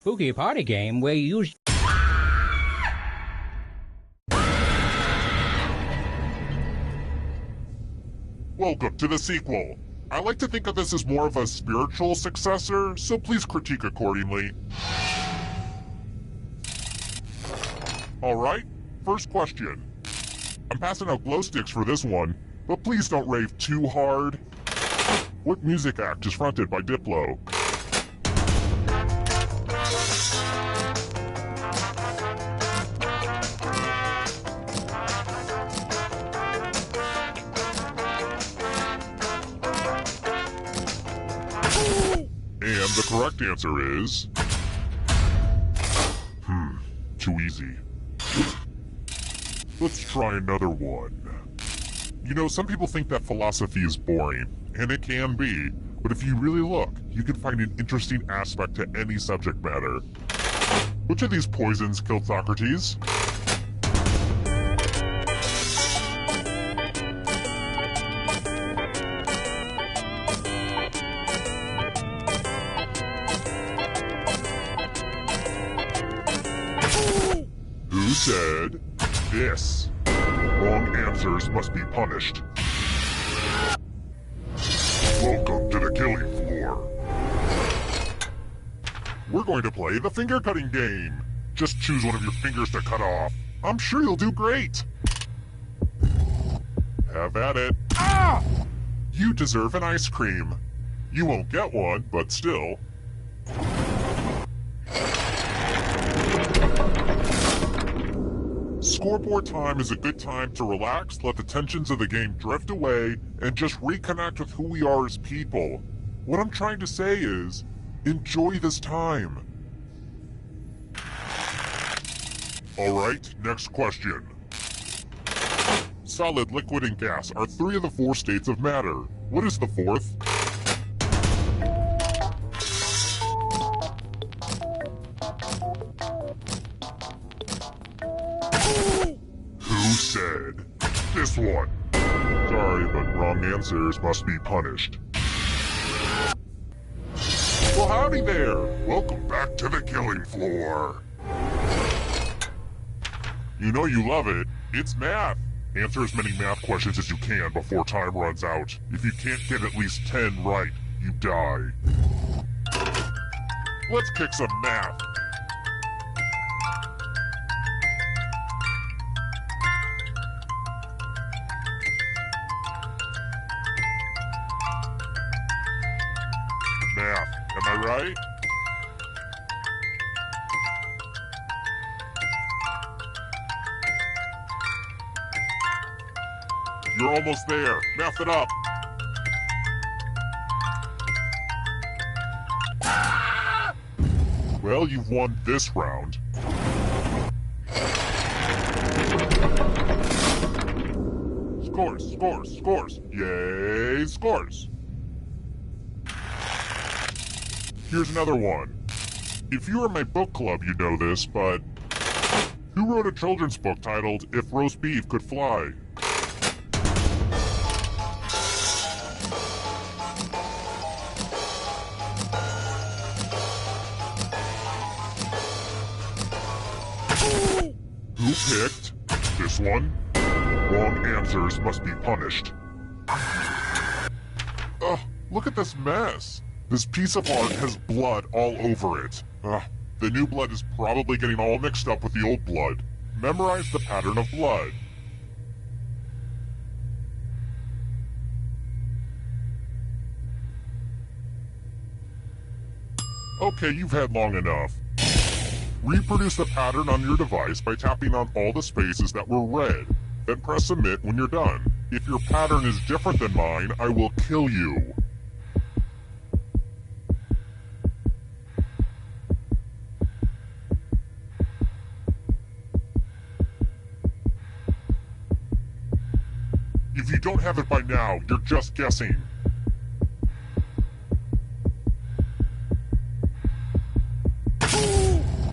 spooky party game where you use... Welcome to the sequel. I like to think of this as more of a spiritual successor, so please critique accordingly. Alright, first question. I'm passing out glow sticks for this one, but please don't rave too hard. What music act is fronted by Diplo? And the correct answer is... too easy. Let's try another one. You know, some people think that philosophy is boring, and it can be, but if you really look, you can find an interesting aspect to any subject matter. Which of these poisons killed Socrates? Who said this? Wrong answers must be punished. Welcome to the killing floor. We're going to play the finger cutting game. Just choose one of your fingers to cut off. I'm sure you'll do great. Have at it. Ah! You deserve an ice cream. You won't get one, but still. Scoreboard time is a good time to relax, let the tensions of the game drift away, and just reconnect with who we are as people. What I'm trying to say is, enjoy this time. Alright, next question. Solid, liquid, and gas are 3 of the 4 states of matter. What is the 4th? Who said this one? Sorry, but wrong answers must be punished. Well, howdy there! Welcome back to the killing floor. You know you love it. It's math. Answer as many math questions as you can before time runs out. If you can't get at least 10 right, you die. Let's kick some math. Math, am I right? You're almost there. Math it up. Well, you've won this round. Scores, scores, scores. Yay, scores. Here's another one. If you were in my book club, you'd know this, but... who wrote a children's book titled If Roast Beef Could Fly? Who picked this one? Wrong answers must be punished. Ugh, look at this mess. This piece of art has blood all over it. The new blood is probably getting all mixed up with the old blood. Memorize the pattern of blood. Okay, you've had long enough. Reproduce the pattern on your device by tapping on all the spaces that were red. Then press submit when you're done. If your pattern is different than mine, I will kill you. If you don't have it by now, you're just guessing.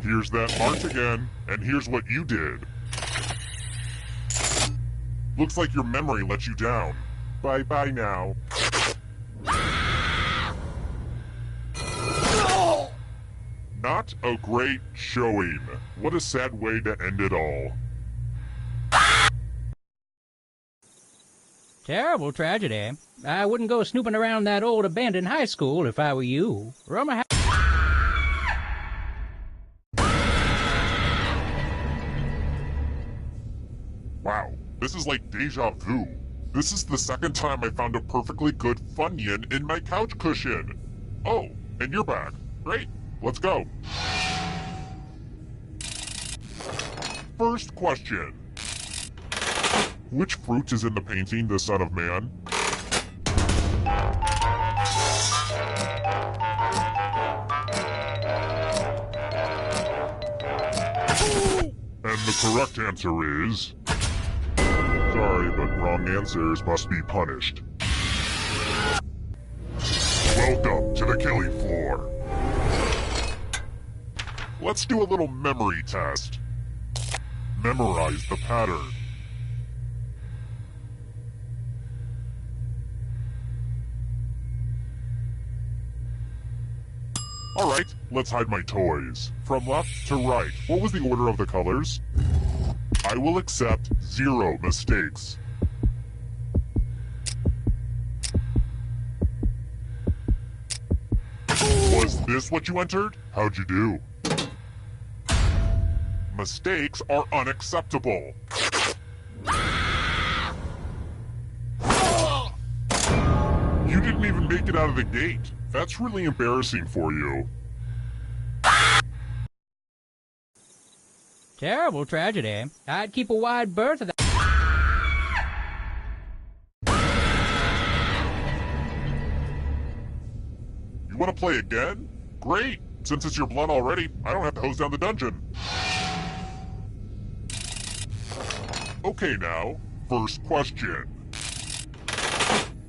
Here's that march again, and here's what you did. Looks like your memory let you down. Bye-bye now. Not a great showing. What a sad way to end it all. Terrible tragedy. I wouldn't go snooping around that old abandoned high school if I were you. Wow, this is like deja vu. This is the second time I found a perfectly good Funyun in my couch cushion. Oh, and you're back. Great, let's go. First question. Which fruit is in the painting, The Son of Man? And the correct answer is... Sorry, but wrong answers must be punished. Welcome to the killing floor. Let's do a little memory test. Memorize the pattern. Alright, let's hide my toys. From left to right, what was the order of the colors? I will accept 0 mistakes. Was this what you entered? How'd you do? Mistakes are unacceptable. You didn't even make it out of the gate. That's really embarrassing for you. Terrible tragedy. I'd keep a wide berth of that. You want to play again? Great! Since it's your blood already, I don't have to hose down the dungeon. Okay now, first question.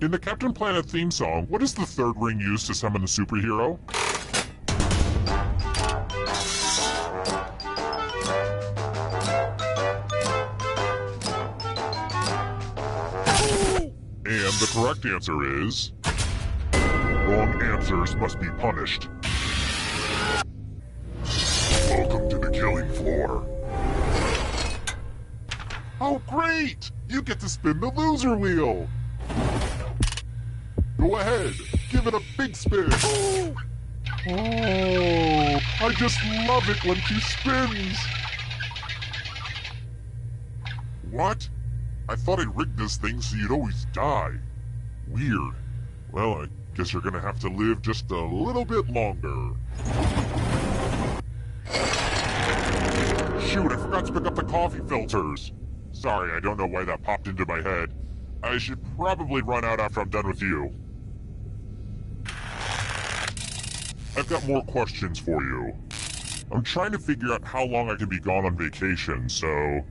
In the Captain Planet theme song, what is the third ring used to summon the superhero? And the correct answer is... Wrong answers must be punished. Welcome to the killing floor. Oh great! You get to spin the loser wheel! Go ahead, give it a big spin. Oh, I just love it when she spins. What? I thought I'd rigged this thing so you'd always die. Weird. Well, I guess you're gonna have to live just a little bit longer. Shoot, I forgot to pick up the coffee filters. Sorry, I don't know why that popped into my head. I should probably run out after I'm done with you. I've got more questions for you. I'm trying to figure out how long I can be gone on vacation, so...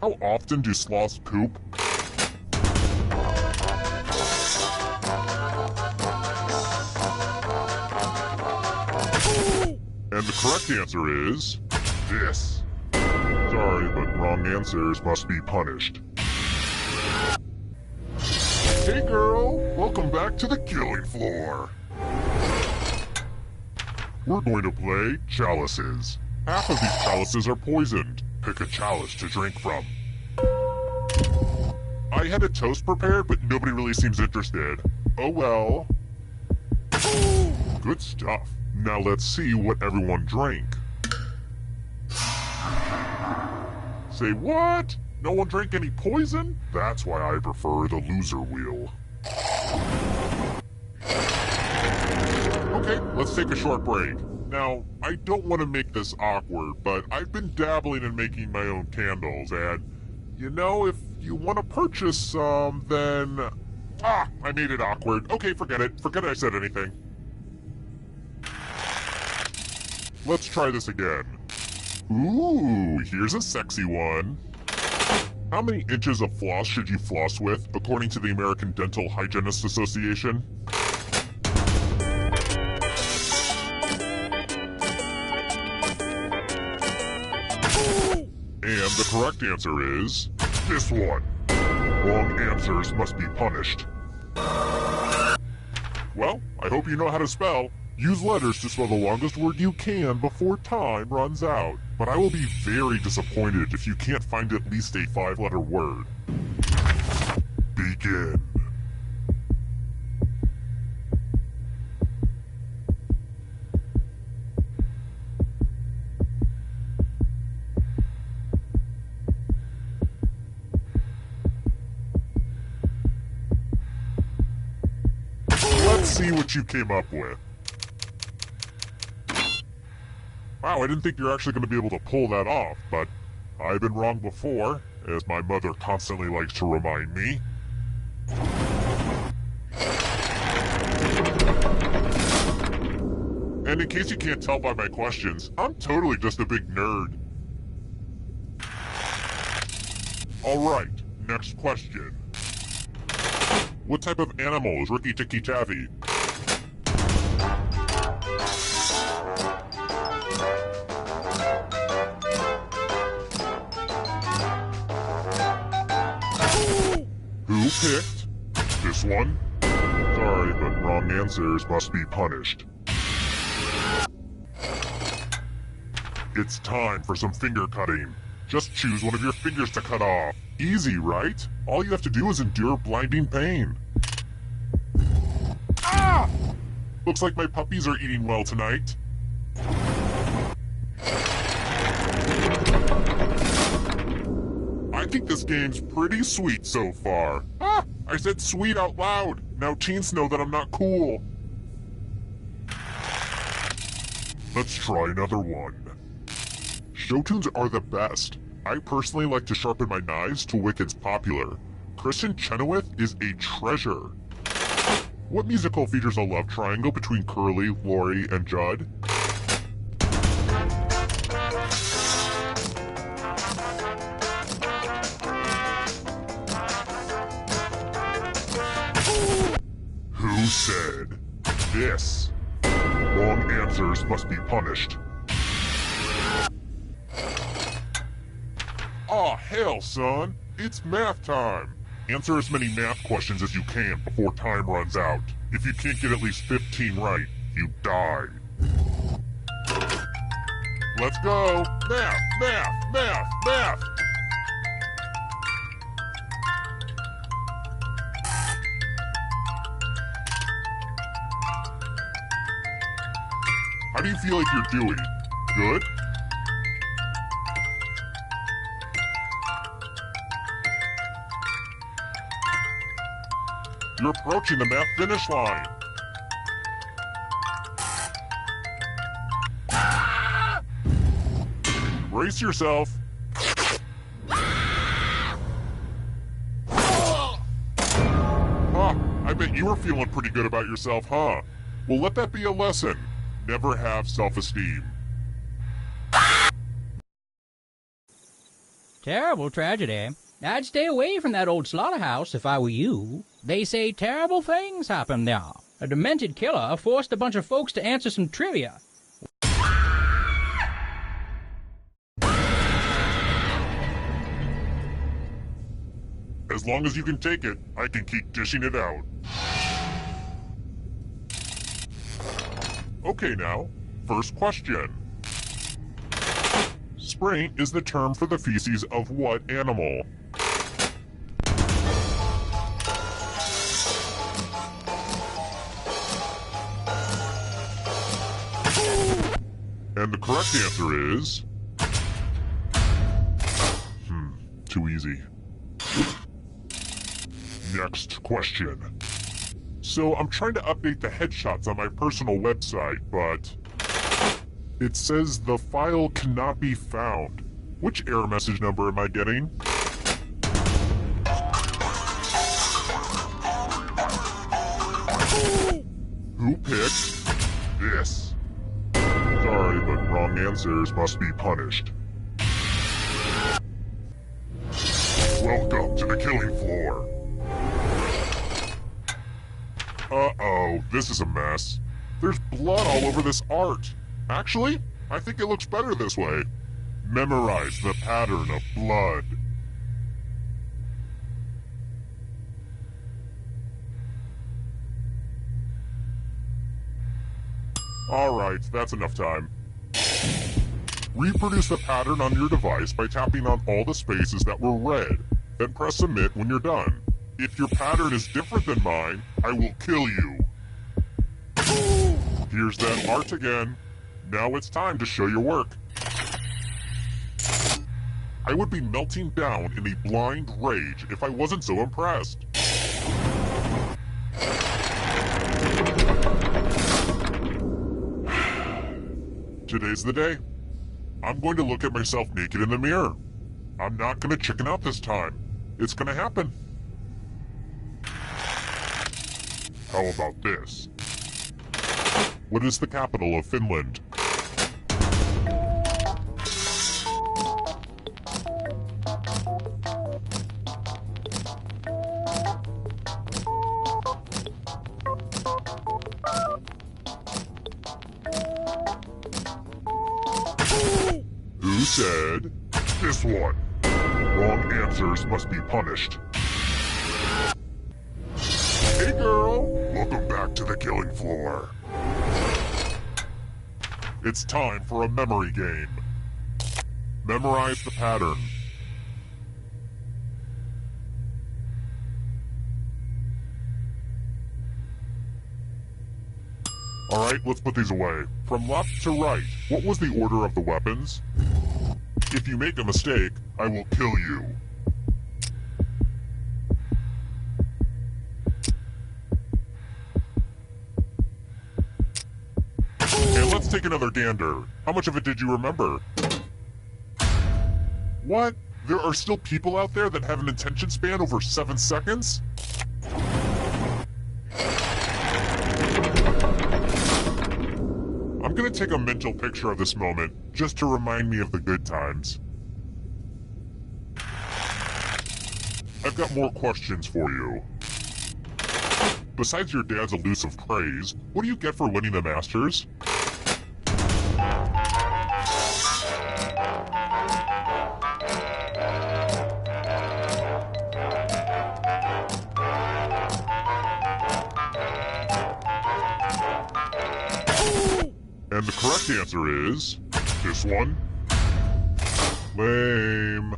How often do sloths poop? And the correct answer is... this. Sorry, but wrong answers must be punished. Hey girl, welcome back to the killing floor. We're going to play chalices. Half of these chalices are poisoned. Pick a chalice to drink from. I had a toast prepared, but nobody really seems interested. Oh well. Good stuff. Now let's see what everyone drank. Say what? No one drank any poison? That's why I prefer the loser wheel. Okay, let's take a short break. Now, I don't want to make this awkward, but I've been dabbling in making my own candles, and, you know, if you want to purchase some, then... Ah, I made it awkward. Okay, forget it. Forget I said anything. Let's try this again. Ooh, here's a sexy one. How many inches of floss should you floss with, according to the American Dental Hygienists Association? And the correct answer is... this one. Wrong answers must be punished. Well, I hope you know how to spell. Use letters to spell the longest word you can before time runs out. But I will be very disappointed if you can't find at least a 5-letter word. Begin. Let's see what you came up with. Wow, I didn't think you're actually going to be able to pull that off, but I've been wrong before, as my mother constantly likes to remind me. And in case you can't tell by my questions, I'm totally just a big nerd. Alright, next question. What type of animal is Ricky Tikki Tavi? Who picked this one? Sorry, but wrong answers must be punished. It's time for some finger cutting. Just choose one of your fingers to cut off. Easy, right? All you have to do is endure blinding pain. Ah! Looks like my puppies are eating well tonight. I think this game's pretty sweet so far. Ah! I said sweet out loud. Now teens know that I'm not cool. Let's try another one. Show tunes are the best. I personally like to sharpen my knives to Wicked's Popular. Kristen Chenoweth is a treasure. What musical features a love triangle between Curly, Lori, and Judd? Who said this? Wrong answers must be punished. Aw, hell, son. It's math time. Answer as many math questions as you can before time runs out. If you can't get at least 15 right, you die. Let's go. Math, math, math, math. How do you feel like you're doing? Good? You're approaching the math finish line. Brace yourself. Huh, I bet you were feeling pretty good about yourself, huh? Well, let that be a lesson. Never have self-esteem. Terrible tragedy. I'd stay away from that old slaughterhouse if I were you. They say terrible things happen there. A demented killer forced a bunch of folks to answer some trivia. As long as you can take it, I can keep dishing it out. Okay now, first question. Spring is the term for the feces of what animal? And the correct answer is... too easy. Next question. So I'm trying to update the headshots on my personal website, but it says the file cannot be found. Which error message number am I getting? Who picked this? Sorry, but wrong answers must be punished. Welcome to the killing floor. Uh-oh, this is a mess. There's blood all over this art. Actually, I think it looks better this way. Memorize the pattern of blood. Alright, that's enough time. Reproduce the pattern on your device by tapping on all the spaces that were red. Then press submit when you're done. If your pattern is different than mine, I will kill you. Here's that art again. Now it's time to show your work. I would be melting down in a blind rage if I wasn't so impressed. Today's the day. I'm going to look at myself naked in the mirror. I'm not going to chicken out this time. It's going to happen. How about this? What is the capital of Finland? Who said this one? Wrong answers must be punished. Hey girl, welcome back to the killing floor. It's time for a memory game. Memorize the pattern. Alright, let's put these away. From left to right, what was the order of the weapons? If you make a mistake, I will kill you. And let's take another gander. How much of it did you remember? What? There are still people out there that have an attention span over 7 seconds? I'm gonna take a mental picture of this moment, just to remind me of the good times. I've got more questions for you. Besides your dad's elusive praise, what do you get for winning the Masters? And the correct answer is this one. Lame.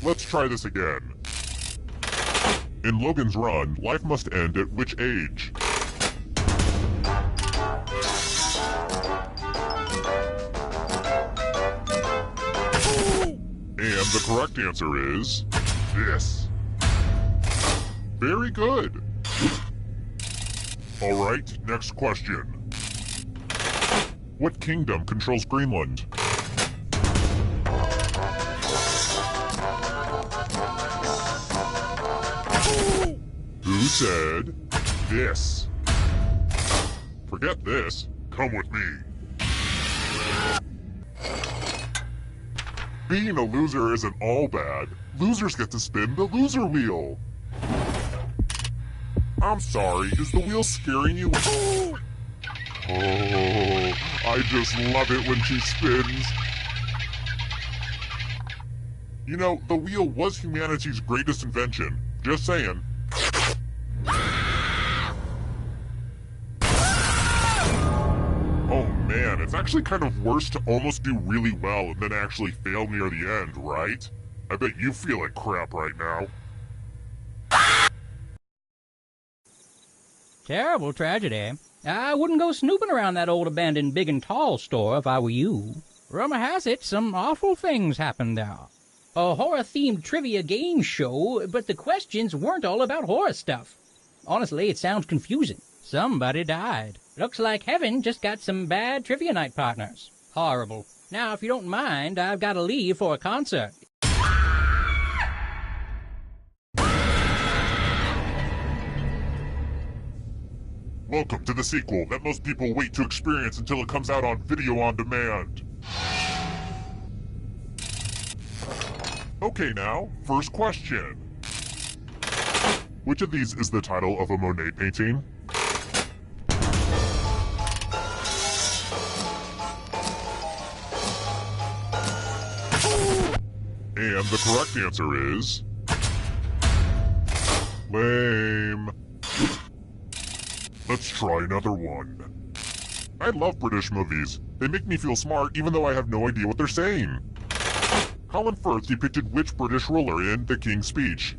Let's try this again. In Logan's Run, life must end at which age? And the correct answer is this. Very good. Alright, next question. What kingdom controls Greenland? Who said this? Forget this. Come with me. Being a loser isn't all bad. Losers get to spin the loser wheel. I'm sorry, is the wheel scaring you? Oh, I just love it when she spins. You know, the wheel was humanity's greatest invention. Just saying. Oh man, it's actually kind of worse to almost do really well and then actually fail near the end, right? I bet you feel like crap right now. Terrible tragedy. I wouldn't go snooping around that old abandoned Big and Tall store if I were you. Rumor has it some awful things happened there. A horror-themed trivia game show, but the questions weren't all about horror stuff. Honestly, it sounds confusing. Somebody died. Looks like heaven just got some bad trivia night partners. Horrible. Now, if you don't mind, I've got to leave for a concert. Welcome to the sequel that most people wait to experience until it comes out on video on demand. Okay now, first question. Which of these is the title of a Monet painting? And the correct answer is... lame. Let's try another one. I love British movies. They make me feel smart even though I have no idea what they're saying. Colin Firth depicted which British ruler in The King's Speech?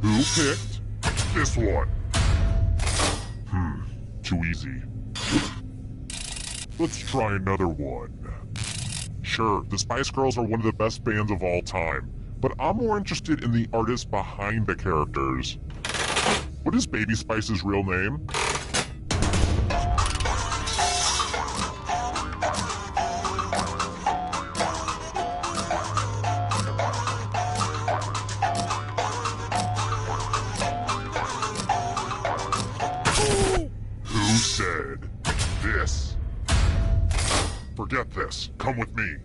Who picked this one? Too easy. Let's try another one. Sure, the Spice Girls are one of the best bands of all time, but I'm more interested in the artists behind the characters. What is Baby Spice's real name? Who said this? Forget this. Come with me.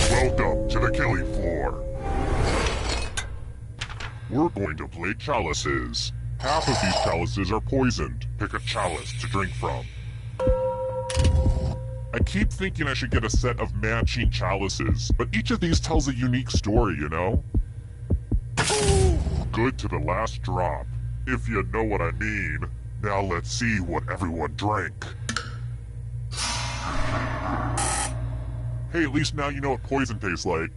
Welcome to the killing floor. We're going to play chalices. Half of these chalices are poisoned. Pick a chalice to drink from. I keep thinking I should get a set of matching chalices, but each of these tells a unique story, you know? Good to the last drop, if you know what I mean. Now let's see what everyone drank. Hey, at least now you know what poison tastes like.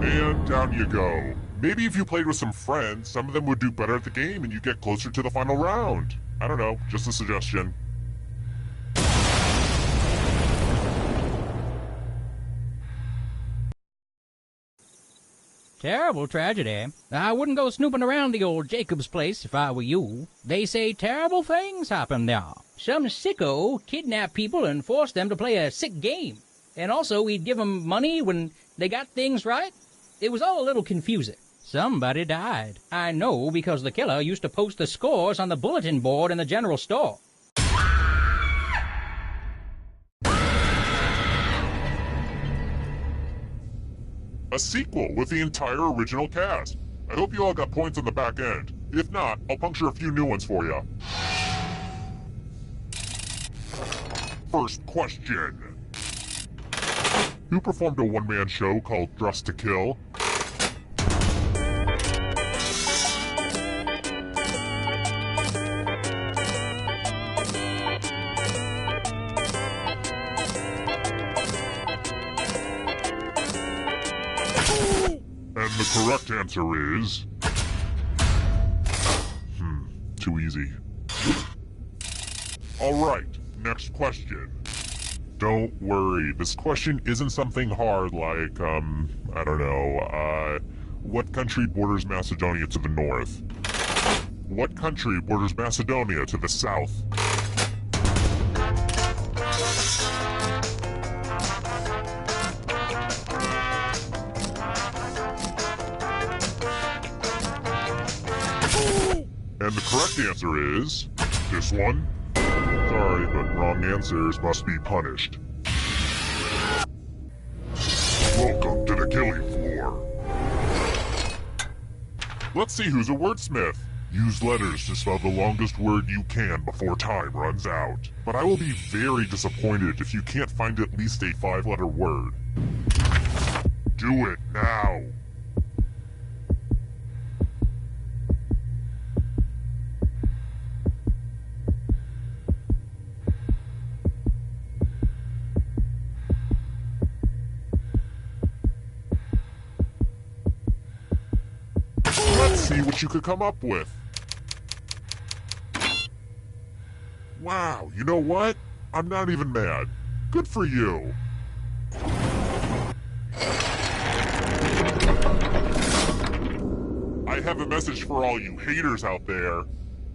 And down you go. Maybe if you played with some friends, some of them would do better at the game and you get closer to the final round. I don't know, just a suggestion. Terrible tragedy. I wouldn't go snooping around the old Jacob's place if I were you. They say terrible things happen there. Some sicko kidnapped people and forced them to play a sick game. And also, we'd give them money when they got things right. It was all a little confusing. Somebody died. I know because the killer used to post the scores on the bulletin board in the general store. A sequel with the entire original cast. I hope you all got points on the back end. If not, I'll puncture a few new ones for you. First question. Who performed a one-man show called Dressed to Kill? And the correct answer is... too easy. Alright, next question. Don't worry, this question isn't something hard like, I don't know, what country borders Macedonia to the north? What country borders Macedonia to the south? And the correct answer is... this one? Sorry, but wrong answers must be punished. Welcome to the killing floor. Let's see who's a wordsmith. Use letters to spell the longest word you can before time runs out. But I will be very disappointed if you can't find at least a 5-letter word. Do it now. Let's see what you could come up with. Wow, you know what? I'm not even mad. Good for you. I have a message for all you haters out there.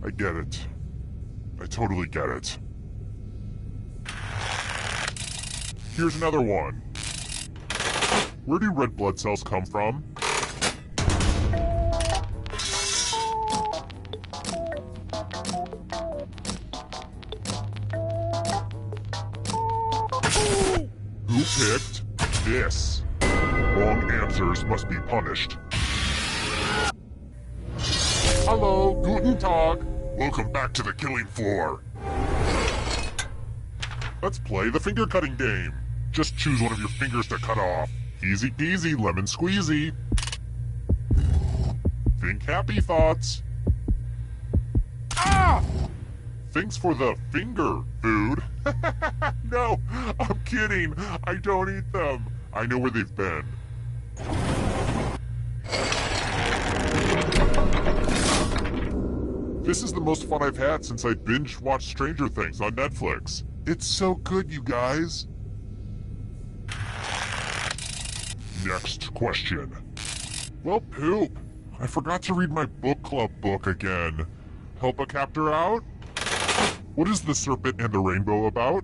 I get it. I totally get it. Here's another one. Where do red blood cells come from? Who picked this? Wrong answers must be punished. Welcome back to the killing floor. Let's play the finger cutting game. Just choose one of your fingers to cut off. Easy peasy, lemon squeezy. Think happy thoughts. Ah! Thanks for the finger food. No, I'm kidding. I don't eat them. I know where they've been. This is the most fun I've had since I binge-watched Stranger Things on Netflix. It's so good, you guys. Next question. Well, poop. I forgot to read my book club book again. Help a captor out? What is The Serpent and the Rainbow about?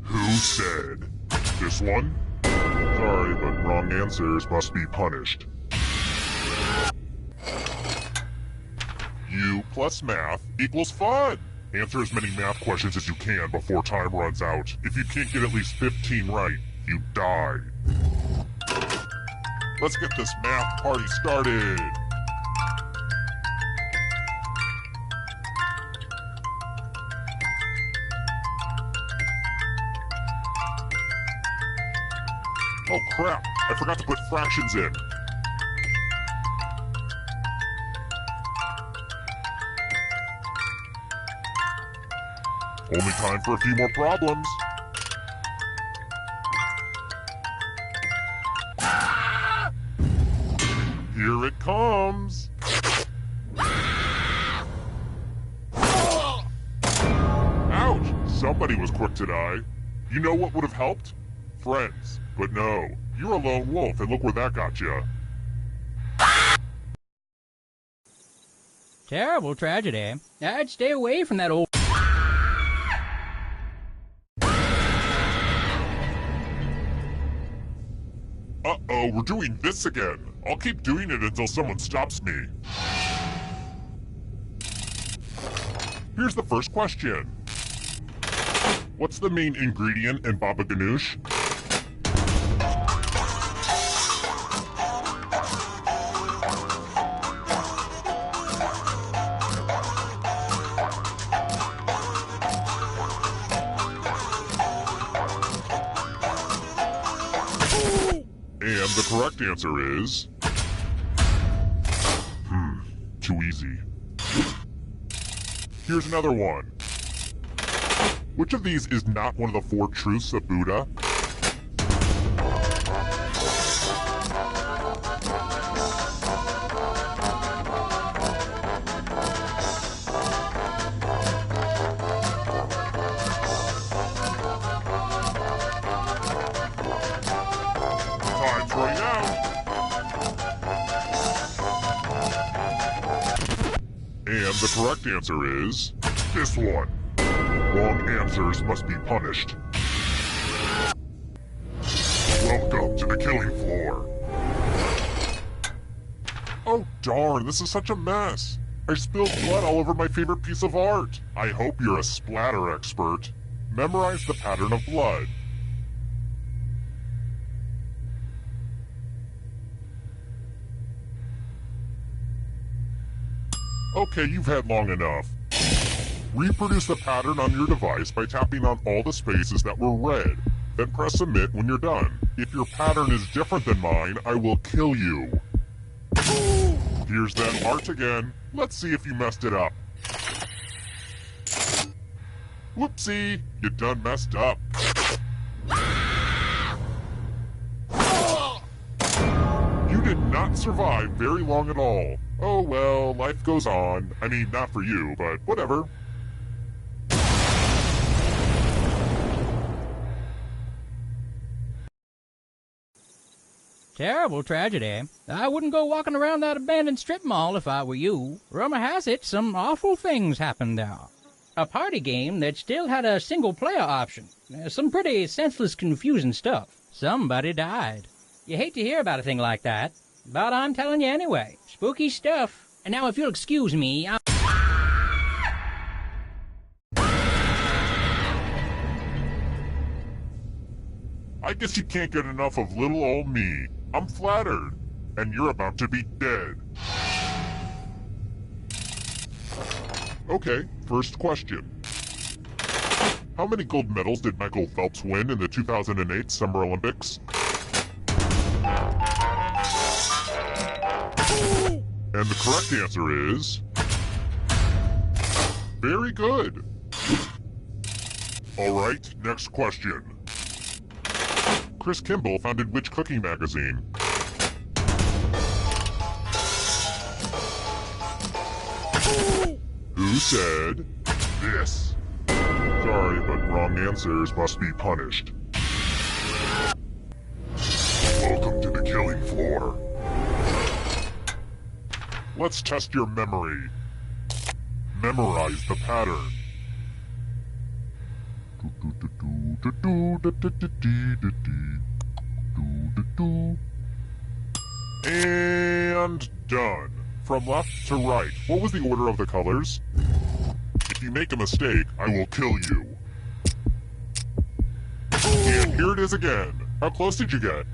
Who said? This one? Sorry, but wrong answers must be punished. U plus math equals fun. Answer as many math questions as you can before time runs out. If you can't get at least 15 right, you die. Let's get this math party started. Oh crap, I forgot to put fractions in. Only time for a few more problems. Here it comes. Ouch! Somebody was quick to die. You know what would have helped? Friends. But no, you're a lone wolf, and look where that got you. Terrible tragedy. I'd stay away from that old... Uh-oh, we're doing this again. I'll keep doing it until someone stops me. Here's the first question. What's the main ingredient in baba ganoush? And the correct answer is... too easy. Here's another one. Which of these is not one of the 4 truths of Buddha? Time's running out. And the correct answer is this one. Wrong answers must be punished. Welcome to the killing floor. Oh darn, this is such a mess. I spilled blood all over my favorite piece of art. I hope you're a splatter expert. Memorize the pattern of blood. Okay, you've had long enough. Reproduce the pattern on your device by tapping on all the spaces that were red. Then press submit when you're done. If your pattern is different than mine, I will kill you. Here's that art again. Let's see if you messed it up. Whoopsie, you done messed up. You did not survive very long at all. Oh well, life goes on. I mean, not for you, but whatever. Terrible tragedy. I wouldn't go walking around that abandoned strip mall if I were you. Rumor has it some awful things happened there. A party game that still had a single-player option. Some pretty senseless, confusing stuff. Somebody died. You hate to hear about a thing like that, but I'm telling you anyway. Spooky stuff. And now if you'll excuse me, I guess you can't get enough of little old me. I'm flattered. And you're about to be dead. Okay, first question. How many gold medals did Michael Phelps win in the 2008 Summer Olympics? And the correct answer is... very good. Alright, next question. Chris Kimball founded which cooking magazine? Who said this? Sorry, but wrong answers must be punished. Welcome to the killing floor. Let's test your memory. Memorize the pattern. And done. From left to right, what was the order of the colors? If you make a mistake, I will kill you. And here it is again. How close did you get?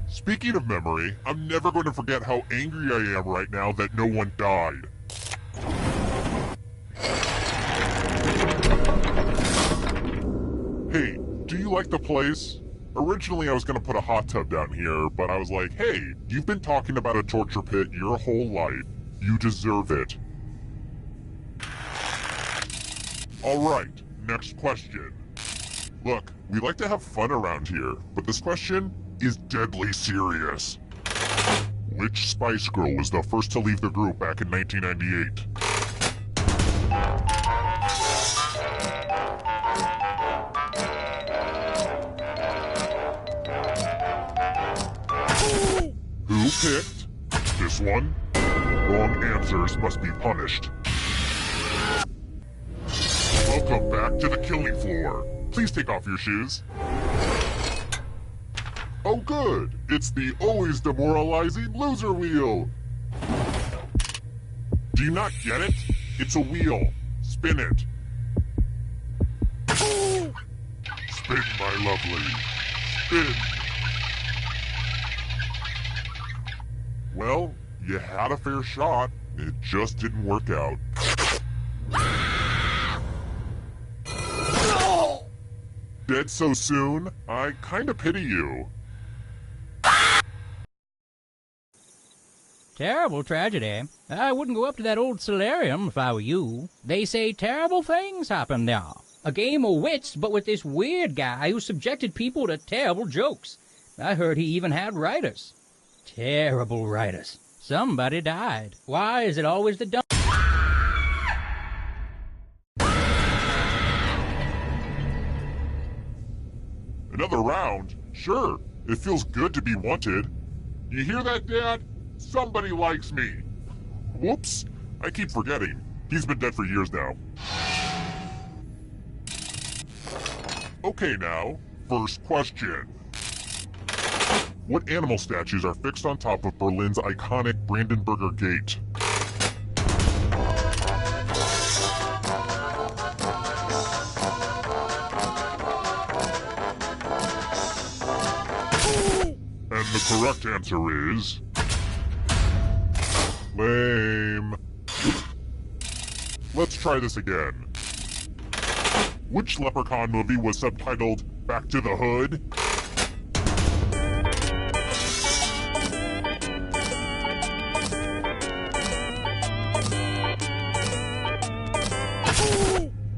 Speaking of memory, I'm never going to forget how angry I am right now that no one died. Hey, do you like the place? Originally I was gonna put a hot tub down here, but I was like, hey, you've been talking about a torture pit your whole life. You deserve it. Alright, next question. Look, we like to have fun around here, but this question is deadly serious. Which Spice Girl was the first to leave the group back in 1998? Who picked this one? Wrong answers must be punished. Welcome back to the killing floor. Please take off your shoes. Oh good, it's the always demoralizing loser wheel. Do you not get it? It's a wheel. Spin it. Spin, my lovely. Spin. Well, you had a fair shot. It just didn't work out. Dead so soon? I kinda pity you. Terrible tragedy. I wouldn't go up to that old solarium if I were you. They say terrible things happen there. A game of wits, but with this weird guy who subjected people to terrible jokes. I heard he even had writers. Terrible writers. Somebody died. Why is it always the dumb? Another round? Sure. It feels good to be wanted. You hear that, Dad? Somebody likes me. Whoops. I keep forgetting. He's been dead for years now. Okay now, first question. What animal statues are fixed on top of Berlin's iconic Brandenburger Gate? And the correct answer is... lame. Let's try this again. Which Leprechaun movie was subtitled Back to the Hood?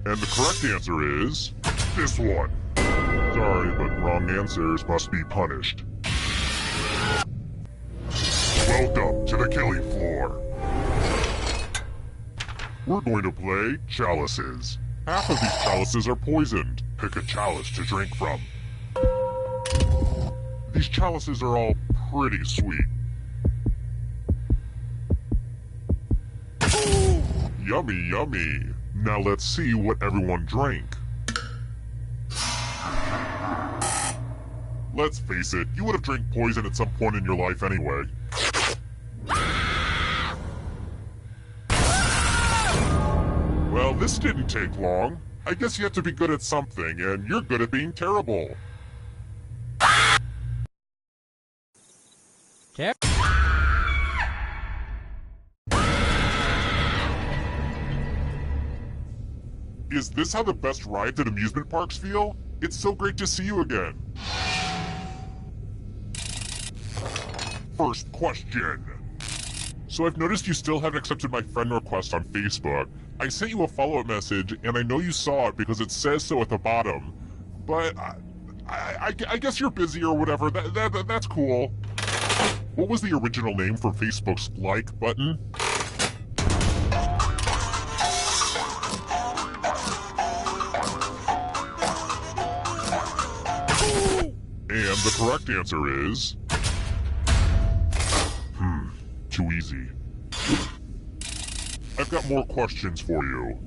And the correct answer is... this one. Sorry, but wrong answers must be punished. Welcome to the killing floor. We're going to play chalices. Half of these chalices are poisoned. Pick a chalice to drink from. These chalices are all pretty sweet. Yummy, yummy. Now let's see what everyone drank. Let's face it, you would have drank poison at some point in your life anyway. Well, this didn't take long. I guess you have to be good at something, and you're good at being terrible. Ter- Is this how the best rides at amusement parks feel? It's so great to see you again. First question. So I've noticed you still haven't accepted my friend request on Facebook. I sent you a follow-up message, and I know you saw it because it says so at the bottom. But I guess you're busy or whatever. That's cool. What was the original name for Facebook's like button? And the correct answer is... too easy. I've got more questions for you.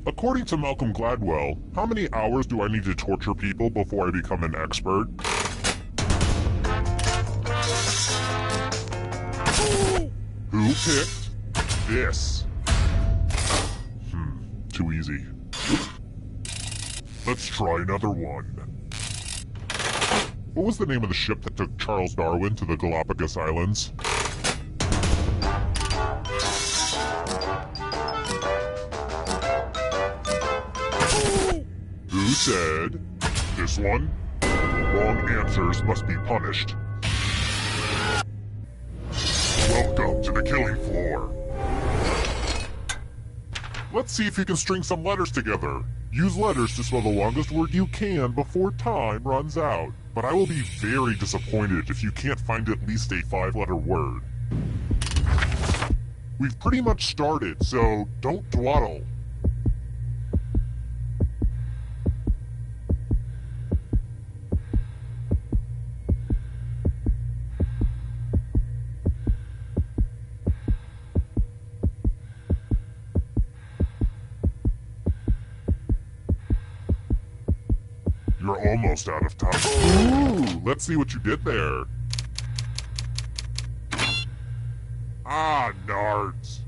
According to Malcolm Gladwell, how many hours do I need to torture people before I become an expert? Who picked this? Too easy. Let's try another one. What was the name of the ship that took Charles Darwin to the Galapagos Islands? Who said this one? Wrong answers must be punished. Welcome to the killing floor. Let's see if you can string some letters together. Use letters to spell the longest word you can before time runs out. But I will be very disappointed if you can't find at least a 5-letter word. We've pretty much started, so don't dawdle. You're almost out of time. Ooh, let's see what you did there. Ah, nards.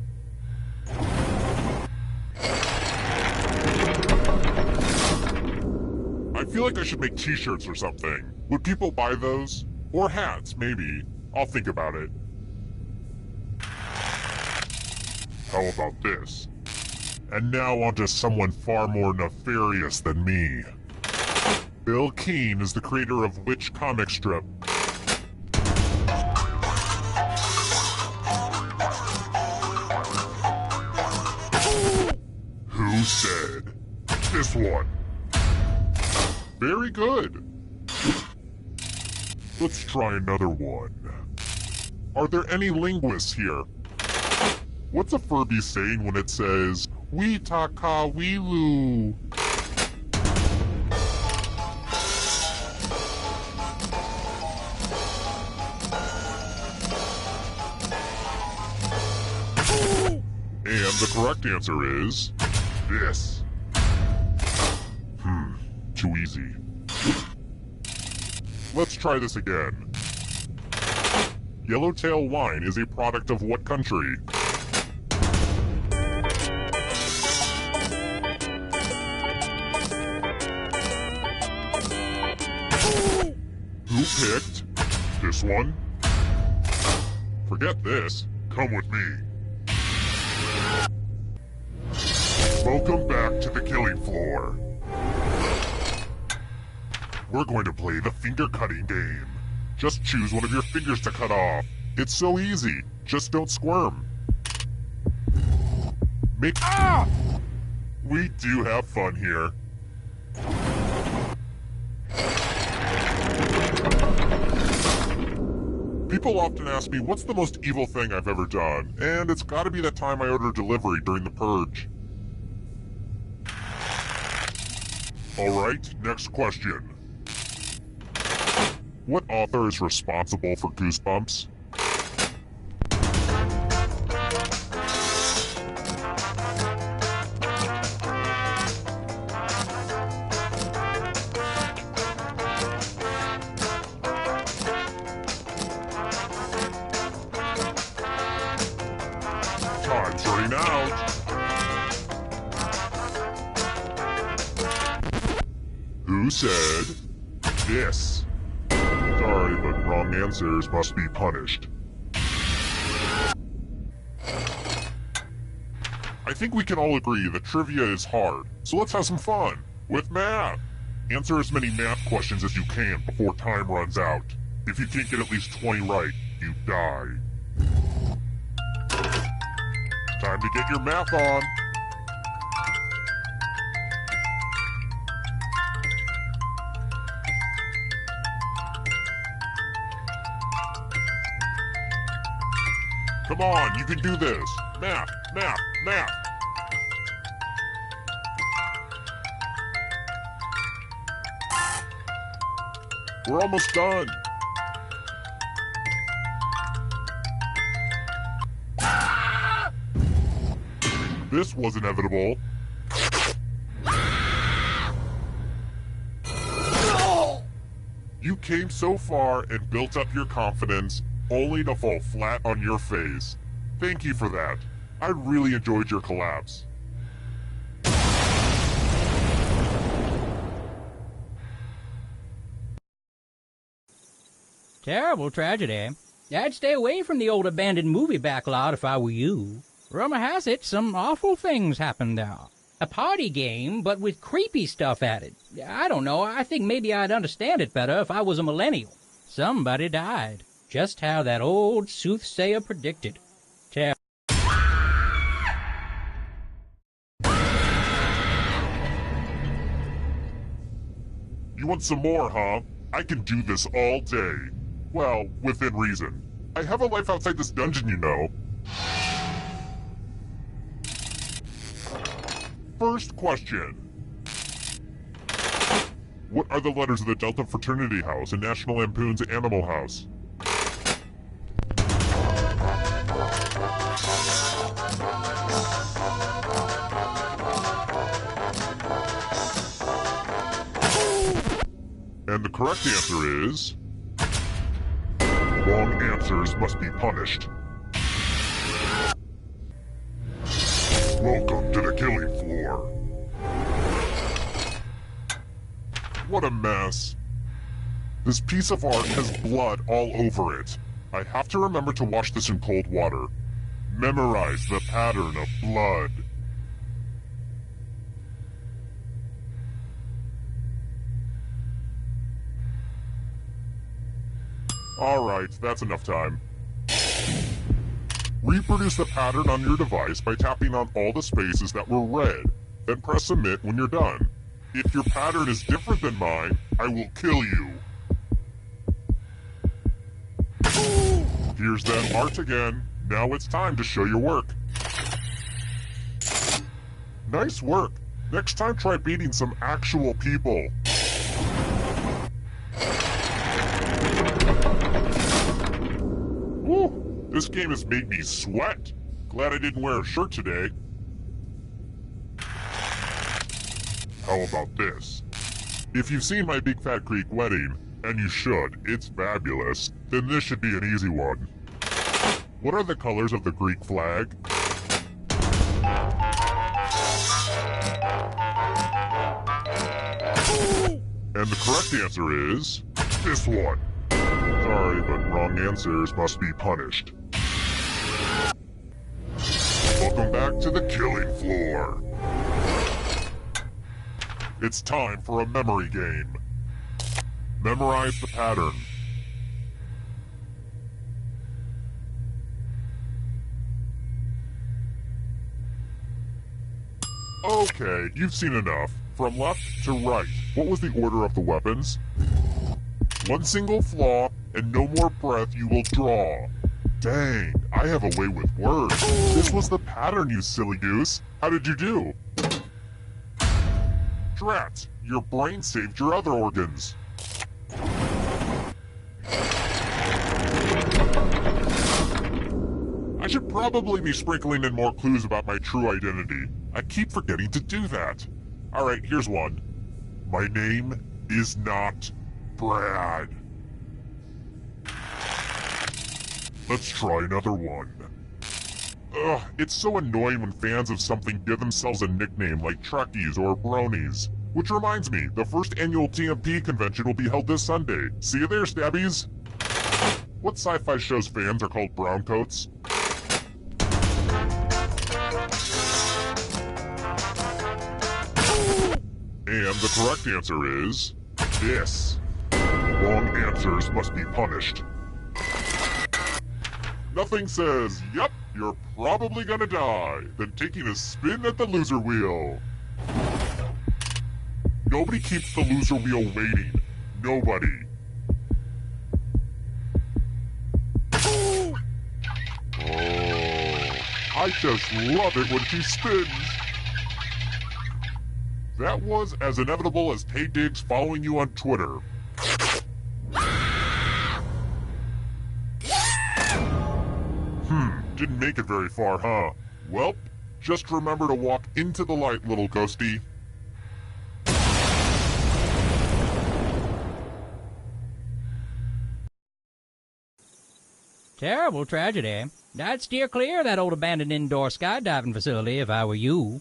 I feel like I should make t-shirts or something. Would people buy those? Or hats, maybe. I'll think about it. How about this? And now onto someone far more nefarious than me. Bill Keane is the creator of which comic strip? Who said this one? Very good. Let's try another one. Are there any linguists here? What's a Furby saying when it says, "We taka wilu"? And the correct answer is this. Too easy. Let's try this again. Yellowtail wine is a product of what country? Who picked this one? Forget this. Come with me. Welcome back to the killing floor. We're going to play the finger-cutting game. Just choose one of your fingers to cut off. It's so easy. Just don't squirm. We do have fun here. People often ask me what's the most evil thing I've ever done, and it's gotta be that time I ordered delivery during the purge. Alright, next question. What author is responsible for Goosebumps? Time's running out. Who said this? Sorry, but wrong answers must be punished. I think we can all agree that trivia is hard, so let's have some fun with math. Answer as many math questions as you can before time runs out. If you can't get at least 20 right, you die. Time to get your math on. Come on, you can do this. Math, math, math. We're almost done. This was inevitable. You came so far and built up your confidence, only to fall flat on your face. Thank you for that. I really enjoyed your collapse. Terrible tragedy. I'd stay away from the old abandoned movie backlot if I were you. Rumor has it some awful things happened there. A party game, but with creepy stuff added. I don't know, I think maybe I'd understand it better if I was a millennial. Somebody died. Just how that old soothsayer predicted. Terrible. You want some more, huh? I can do this all day. Well, within reason. I have a life outside this dungeon, you know. First question. What are the letters of the Delta Fraternity House and National Lampoon's Animal House? And the correct answer is... wrong answers must be punished. Welcome to the killing floor. What a mess. This piece of art has blood all over it. I have to remember to wash this in cold water. Memorize the pattern of blood. Alright, that's enough time. Reproduce the pattern on your device by tapping on all the spaces that were red, then press submit when you're done. If your pattern is different than mine, I will kill you. Here's that art again. Now it's time to show your work. Nice work. Next time try beating some actual people. Woo! This game has made me sweat. Glad I didn't wear a shirt today. How about this? If you've seen my Big Fat Greek wedding, and you should, it's fabulous, then this should be an easy one. What are the colors of the Greek flag? And the correct answer is... this one. Sorry, but wrong answers must be punished. Welcome back to the killing floor. It's time for a memory game. Memorize the pattern. Okay, you've seen enough. From left to right, what was the order of the weapons? One single flaw, and no more breath you will draw. Dang, I have a way with words. This was the pattern, you silly goose. How did you do? Drat, your brain saved your other organs. I should probably be sprinkling in more clues about my true identity. I keep forgetting to do that. Alright, here's one. My name is not Brad. Let's try another one. Ugh, it's so annoying when fans of something give themselves a nickname like Trekkies or Bronies. Which reminds me, the first annual TMP convention will be held this Sunday. See you there, Stabbies! What sci-fi show's fans are called browncoats? And the correct answer is this. Wrong answers must be punished. Nothing says, yep, you're probably gonna die, than taking a spin at the loser wheel. Nobody keeps the loser wheel waiting. Nobody. Oh, I just love it when she spins. That was as inevitable as Tay Diggs following you on Twitter. Didn't make it very far, huh? Well, just remember to walk into the light, little ghosty. Terrible tragedy. I'd steer clear of that old abandoned indoor skydiving facility if I were you.